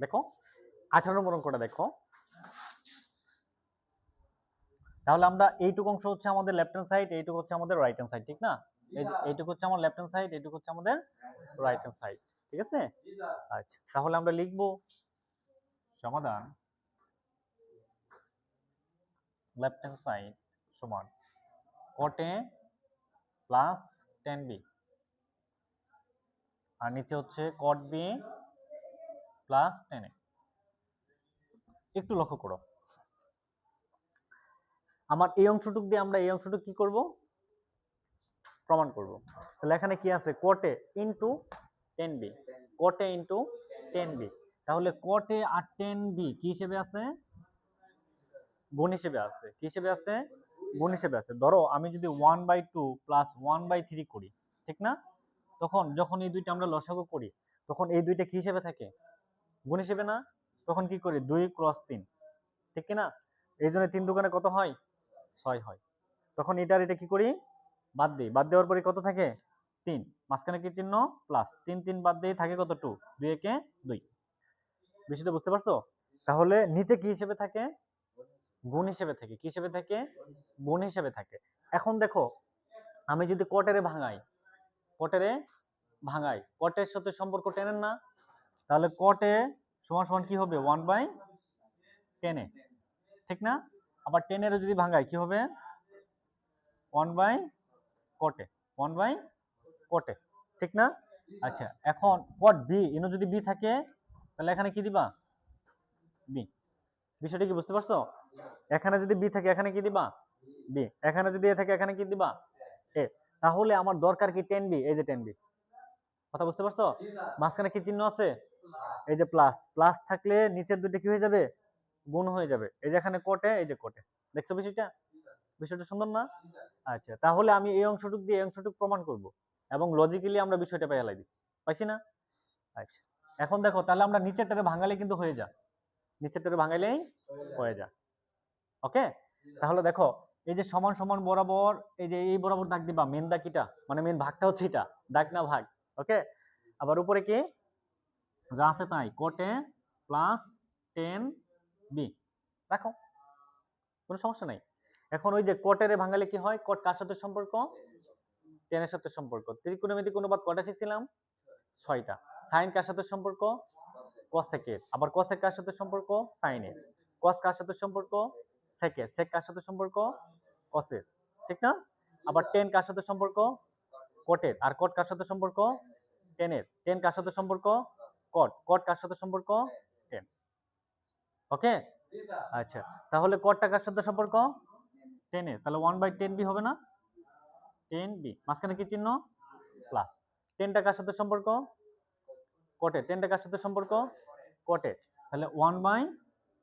দেখো 18 নম্বর অঙ্কটা দেখো। তাহলে আমরা এইটুকু অংশ হচ্ছে আমাদের লেফট হ্যান্ড সাইড, এইটুকু হচ্ছে আমাদের রাইট হ্যান্ড সাইড, ঠিক না? এইটুকু হচ্ছে আমার লেফট হ্যান্ড সাইড, এইটুকু হচ্ছে আমাদের রাইট হ্যান্ড সাইড, ঠিক আছে? আচ্ছা, তাহলে আমরা লিখবো সমাধান লেফট হ্যান্ড সাইড সমান cot a plus tan b, আর নিচে হচ্ছে cot b plus tan a। একটু লক্ষ্য করো, আমার এই অংশটুক দিয়ে আমরা এই অংশটুক কি করব? প্রমাণ করব। তাহলে এখানে কি আছে? cot a into tan b, cot a into tan b। তাহলে cot a আর tan b কি হিসেবে আছে? গুণ হিসেবে আছে। কি হিসেবে আছে? গুণ হিসেবে আছে। ধরো আমি যদি 1/2 প্লাস 1/3 করি, ঠিক না? তখন যখন এই দুইটা আমরা লসাগু করি, তখন এই দুইটা কি হিসেবে থাকে? গুণ হিসেবে না? তখন কি করি? 2 × 3, ঠিক কি না? এই জন্য 3 দোকানে কত হয়? 6 হয়। তখন এটার এটা কি করি? বাদ দিই। বাদ দেওয়ার পরে কত থাকে? 3। মাঝখানে কি চিহ্ন? প্লাস। 3 3 বাদ দিয়ে থাকে কত? 2। 2 একে 2। বিষয়টা বুঝতে পারছো? তাহলে নিচে কি হিসেবে থাকে? গুণ হিসেবে থাকে। কি হিসেবে থাকে? গুণ হিসেবে থাকে। এখন দেখো, আমি যদি কটেরে ভাঙাই, কটেরে ভাঙাই, কটের সাথে সম্পর্ক টেনের না? তাহলে cot a সমান সমান কি হবে? 1/10 a, ঠিক না? আবার 10 এর যদি ভাঙাই কি হবে? 1/cot a, 1/cot a, ঠিক না? আচ্ছা, এখন cot b, ইনো যদি b থাকে তাহলে এখানে কি দিবা? b। বিষয়টা কি বুঝতে পারছো? এখানে যদি b থাকে এখানে কি দিবা? b। এখানে যদি a থাকে এখানে কি দিবা? a। তাহলে আমার দরকার কি? tan b। এই যে tan b, কথা বুঝতে পারছো? মাঝখানে কি চিহ্ন আছে? এই যে প্লাস। প্লাস থাকলে নিচের দুটো কি হয়ে যাবে? গুণ হয়ে যাবে। এই যে এখানে কোটে, এই যে কোটে। দেখছো বিষয়টা? বিষয়টা সুন্দর না? আচ্ছা, তাহলে আমি এই অংশটুক দিয়ে এই অংশটুক প্রমাণ করব এবং লজিক্যালি আমরা বিষয়টা পেয়ে দিই। পাইছি না? আচ্ছা, এখন দেখো, তাহলে আমরা নিচেরটারে ভাঙালে কিন্তু হয়ে যায়। নিচেরটারে ভাঙালেই হয়ে যায়। ওকে? তাহলে দেখো, এই যে সমান সমান বরাবর, এই যে এই বরাবর দাগ দিবা। মেন দাগ কিটা? মানে মেন ভাগটা হচ্ছে এটা, দাগ না ভাগ। ওকে? আবার উপরে কি যা আছে তাই, cot a plus tan b রাখো, কোনো সমস্যা নাই। এখন ওই যে cot এর ভাঙালে কি হয়? cot কার সাথে সম্পর্ক? tan এর সাথে সম্পর্ক। ত্রিকোণমিতিক অনুপাত কয়টা শিখছিলাম? 6টা। sin কার সাথে সম্পর্ক? cosec এর। আবার cosec কার সাথে সম্পর্ক? sin এর। cos কার সাথে সম্পর্ক? sec এর। sec কার সাথে সম্পর্ক? cos এর, ঠিক না? আবার tan কার সাথে সম্পর্ক? cot এর। আর cot কার সাথে সম্পর্ক? tan এর। tan কার সাথে সম্পর্ক? cot। cot কার সাথে সম্পর্ক? tan। ওকে? আচ্ছা, তাহলে cot টা কার সাথে সম্পর্ক? tan এর। তাহলে 1/10 b হবে না? 10 b, মাঝখানে কি চিহ্ন? প্লাস। 10 টা কার সাথে সম্পর্ক? cot এর। 10 টা কার সাথে সম্পর্ক? cot এর। তাহলে 1 বাই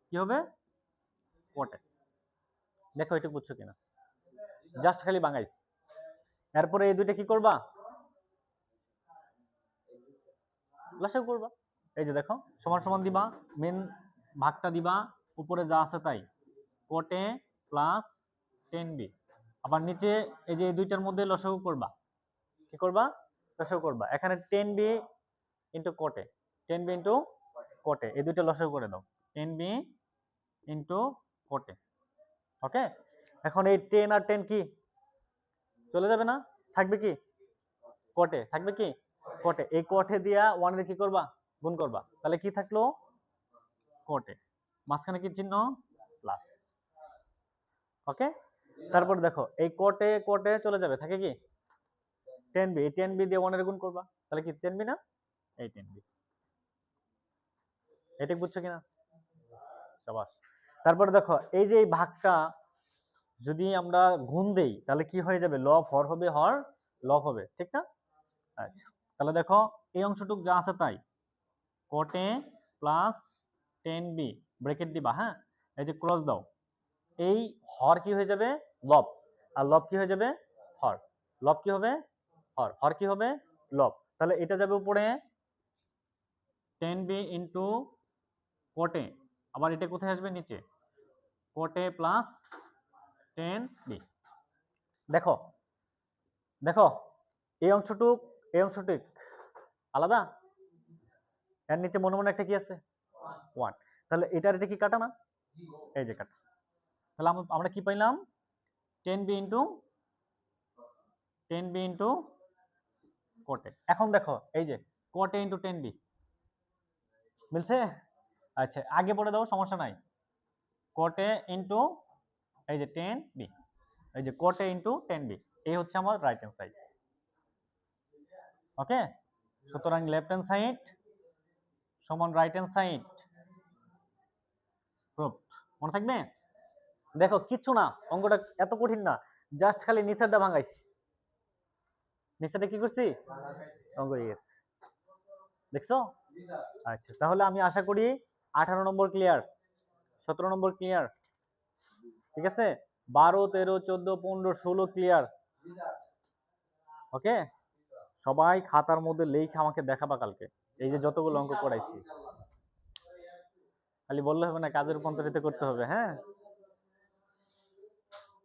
কি হবে? cot এর। দেখো এটা বুঝছো কিনা? জাস্ট খালি বাঙাইছ। এরপরে এই দুইটা কি করবা? লসাগু করবা। এই যে দেখো, সমান সমান দিবা, মেন ভাগটা দিবা, উপরে যা আছে তাই, cot a plus tan b। আবার নিচে এই যে এই দুইটার মধ্যে লসাগু করবা। কি করবা? লসাগু করবা। এখানে tan b into cot a, tan b into cot a, এই দুইটা লসাগু করে দাও। tan b into cot a। ওকে? এখন এই tan আর tan কি চলে যাবে না? থাকবে কি? cot a থাকবে কি? cot a। এই cot a দিয়া 1 এর কি করবা? গুণ করবা। তাহলে কি থাকলো? cot a। মাঝখানে কি চিহ্ন? প্লাস। ওকে? তারপর দেখো, এই cot a চলে যাবে, থাকে কি? tan b। এই tan b দিয়ে 1 এর গুণ করবা। তাহলে কি tan b না? এই tan b। এটা বুঝছো কিনা? শাবাশ। তারপরে দেখো, এই যে এই ভাগটা যদি আমরা গুণ দেই তাহলে কি হয়ে যাবে? লব হর হবে, হর লব হবে, ঠিক না? আচ্ছা, তাহলে দেখো এই অংশটুক যা আছে তাই, cot a plus tan b bracket দিবা। হ্যাঁ, এই যে ক্রস দাও, এই হর কি হয়ে যাবে? লব। আর লব কি হয়ে যাবে? হর। লব কি হবে? হর। হর কি হবে? লব। তাহলে এটা যাবে উপরে tan b into cot a। আবার এটা কোথায় আসবে? নিচে cot a plus tan b। দেখো দেখো, এই অংশটুক এই অংশটুক আলাদা। এর নিচে মনে মনে একটা কি আছে? 1। তাহলে এটা কি কাটা না? এই যে কাটা। তাহলে আমরা কি পাইলাম? 10b into cot A। এখন দেখো এই যে cot A ইন্টু 10b মিলছে? আচ্ছা আগে পড়ে দাও, সমস্যা নাই। cot A ইন্টু এই যে 10b, এই যে cot A ইন্টু 10b, এই হচ্ছে আমার রাইট হ্যান্ড সাইড। ওকে, সুতরাং লেফট হ্যান্ড সাইড সমান রাইট হ্যান্ড সাইড প্রুফড। মনে থাকবে? দেখো কিচ্ছু না, অঙ্কটা এত কঠিন না, জাস্ট খালি নিচেরটা ভাঙাইছি। নিচেরটা কি করছি? অঙ্ক হয়ে গেছে, দেখছো? আচ্ছা তাহলে আমি আশা করি 18 নম্বর ক্লিয়ার, 17 নম্বর ক্লিয়ার, ঠিক আছে, 12, 13, 14, 15, 16 ক্লিয়ার। ওকে, সবাই খাতার মধ্যে লিখে আমাকে দেখাবা কালকে এই যে যতগুলো অঙ্ক করাইছি। খালি বললে হবে না, কাজে রূপান্তরিত করতে হবে। হ্যাঁ।